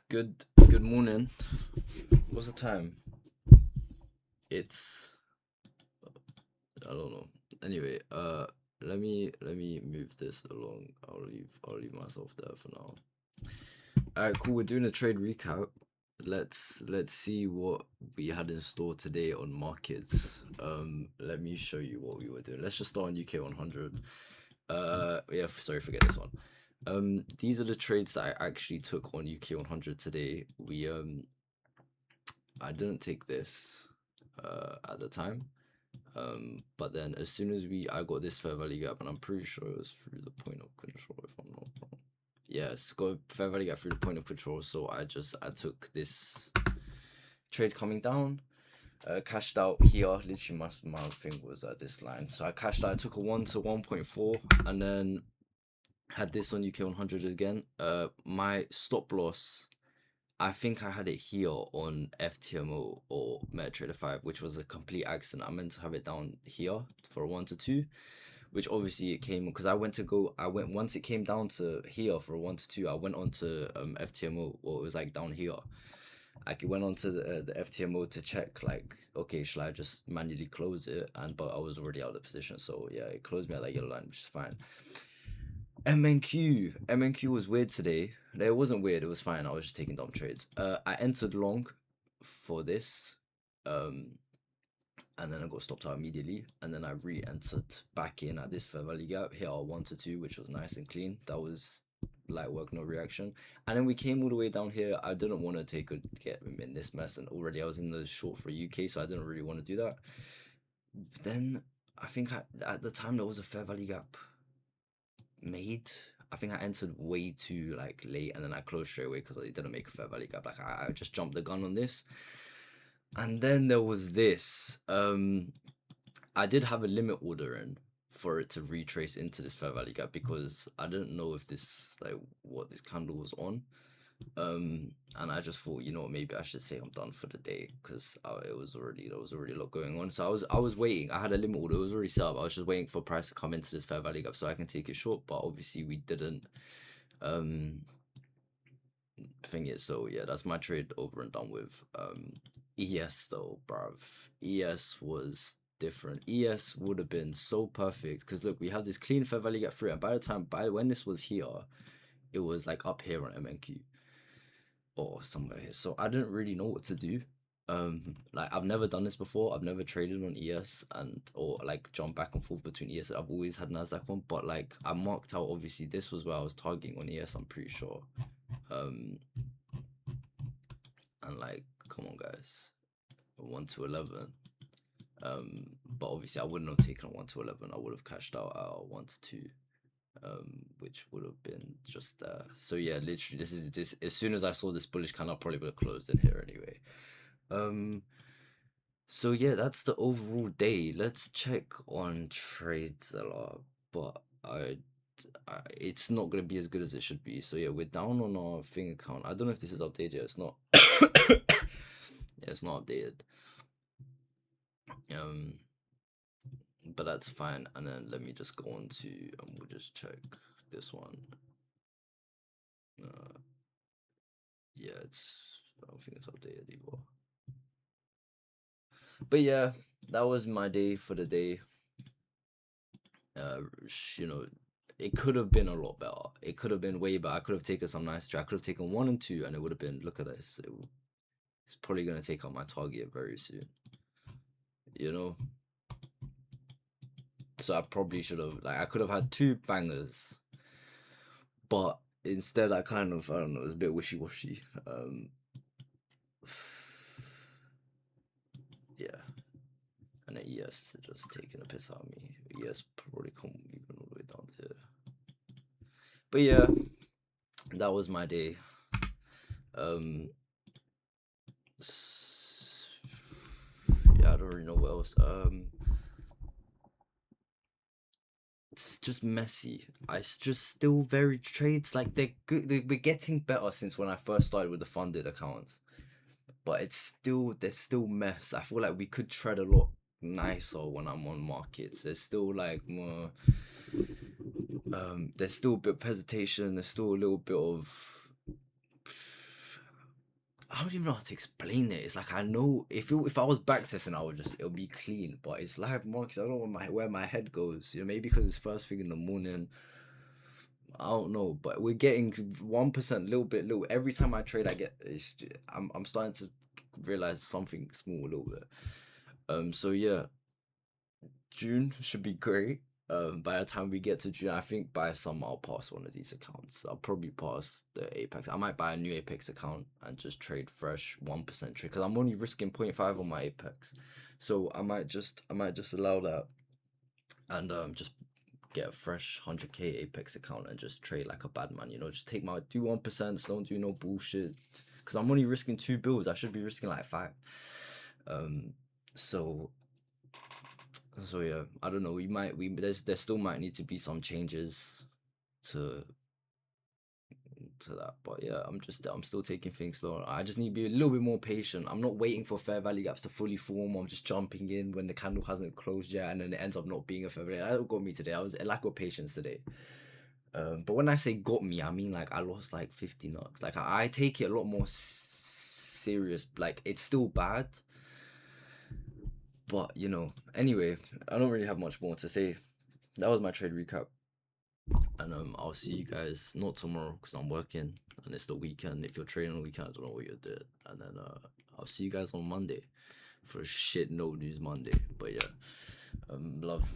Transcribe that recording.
Good morning. What's the time? It's I don't know. Anyway, let me move this along. I'll leave myself there for now. Alright, cool. We're doing a trade recap. Let's see what we had in store today on markets. Let me show you what we were doing. Let's just start on UK 100. Yeah, sorry, forget this one. These are the trades that I actually took on UK 100 today. I didn't take this at the time. But then as soon as I got this fair value gap, and I'm pretty sure it was through the point of control, if I'm not wrong. Yes, got fair value gap through the point of control. So I took this trade coming down, cashed out here. Literally, my thing was at this line, so I cashed out. I took a 1 to 1.4, and then had this on UK 100 again. My stop loss, I think I had it here on FTMO or MetaTrader 5, which was a complete accident. I meant to have it down here for a 1 to 2, which obviously it came because I went once it came down to here for a 1 to 2, I went on to FTMO, or it was like down here. Like it went on to the FTMO to check, like, okay, should I just manually close it? But I was already out of the position, so yeah, it closed me at that yellow line, which is fine. MNQ was weird today. No, it wasn't weird. It was fine. I was just taking dumb trades. I entered long for this, um, and then I got stopped out immediately. And then I re-entered back in at this fair value gap. Hit our 1 to 2, which was nice and clean. That was light work, no reaction. And then we came all the way down here. I didn't want to get him in this mess, and already I was in the short for UK, so I didn't really want to do that. But then I think at the time there was a fair value gap made. I think I entered way too like late, and then I closed straight away because it didn't make a fair value gap. Like I just jumped the gun on this, and then there was this. I did have a limit order in for it to retrace into this fair value gap because I didn't know if this like what this candle was on. And I just thought, you know what, maybe I should say I'm done for the day because there was already a lot going on. So I was waiting. I had a limit order. It was already set up. I was just waiting for price to come into this fair value gap so I can take it short. But obviously we didn't. Thing is, so yeah, that's my trade over and done with. ES though, bruv. ES was different. ES would have been so perfect because look, we have this clean fair value gap through, and by when this was here, it was like up here on MNQ or somewhere here. So I didn't really know what to do. Like I've never done this before. I've never traded on ES or like jump back and forth between ES. I've always had Nasdaq on, but like I marked out. Obviously, this was where I was targeting on ES. I'm pretty sure. Um, and like, come on, guys, 1 to 11. But obviously, I wouldn't have taken a 1 to 11. I would have cashed out at 1 to 2. Which would have been just so yeah, literally this as soon as I saw this bullish candle, I probably would have closed in here anyway. So yeah, that's the overall day. Let's check on TradeZilla, but it's not gonna be as good as it should be. So yeah, we're down on our thing account. I don't know if this is updated. It's not. Yeah, it's not updated. But that's fine. And then let me just go on to we'll just check this one. Yeah, I don't think it's updated either. But yeah, that was my day for the day. You know, it could have been a lot better. It could have been way better. I could have taken some nice trade. I could have taken 1 and 2, and it would have been. Look at this. It's probably gonna take out my target very soon. You know. So I probably should have I could have had 2 bangers, but instead I don't know. It was a bit wishy washy. Yeah. And then ES just taking a piss out of me. ES probably come even all the way down to here. But yeah, that was my day. Yeah, I don't really know what else. It's just messy. It's just still very trades. Like they're good. We're getting better since when I first started with the funded accounts, but there's still mess. I feel like we could tread a lot nicer when I'm on markets. There's still like more. There's still a bit of hesitation. There's still a little bit of I don't even know how to explain it. It's like I know if I was backtesting, I would just it'll be clean. But it's live markets. I don't know where my head goes. You know, maybe because it's first thing in the morning. I don't know, but we're getting 1%, little. Every time I trade, I get. I'm starting to realize something small, a little bit. So yeah, June should be great. By the time we get to June, I think by summer I'll pass one of these accounts. I'll probably pass the Apex. I might buy a new Apex account and just trade fresh 1% trade because I'm only risking 0.5 on my Apex, so I might just allow that and just get a fresh 100k Apex account and just trade like a bad man. You know, just take my do 1%. Don't do no bullshit because I'm only risking 2 bills. I should be risking like 5. Um, so so yeah, I don't know. There still might need to be some changes to that, but yeah, I'm still taking things slow. I just need to be a little bit more patient. I'm not waiting for fair value gaps to fully form. I'm just jumping in when the candle hasn't closed yet, and then it ends up not being a fair value. That got me today. I was a lack of patience today. But when I say got me, I mean like I lost like 50 nuts. Like I take it a lot more serious. Like it's still bad, but you know. Anyway, I don't really have much more to say. That was my trade recap. And I'll see you guys not tomorrow because I'm working and it's the weekend. If you're trading on the weekend, I don't know what you're doing. And then I'll see you guys on Monday for a shit no news Monday. But yeah, love.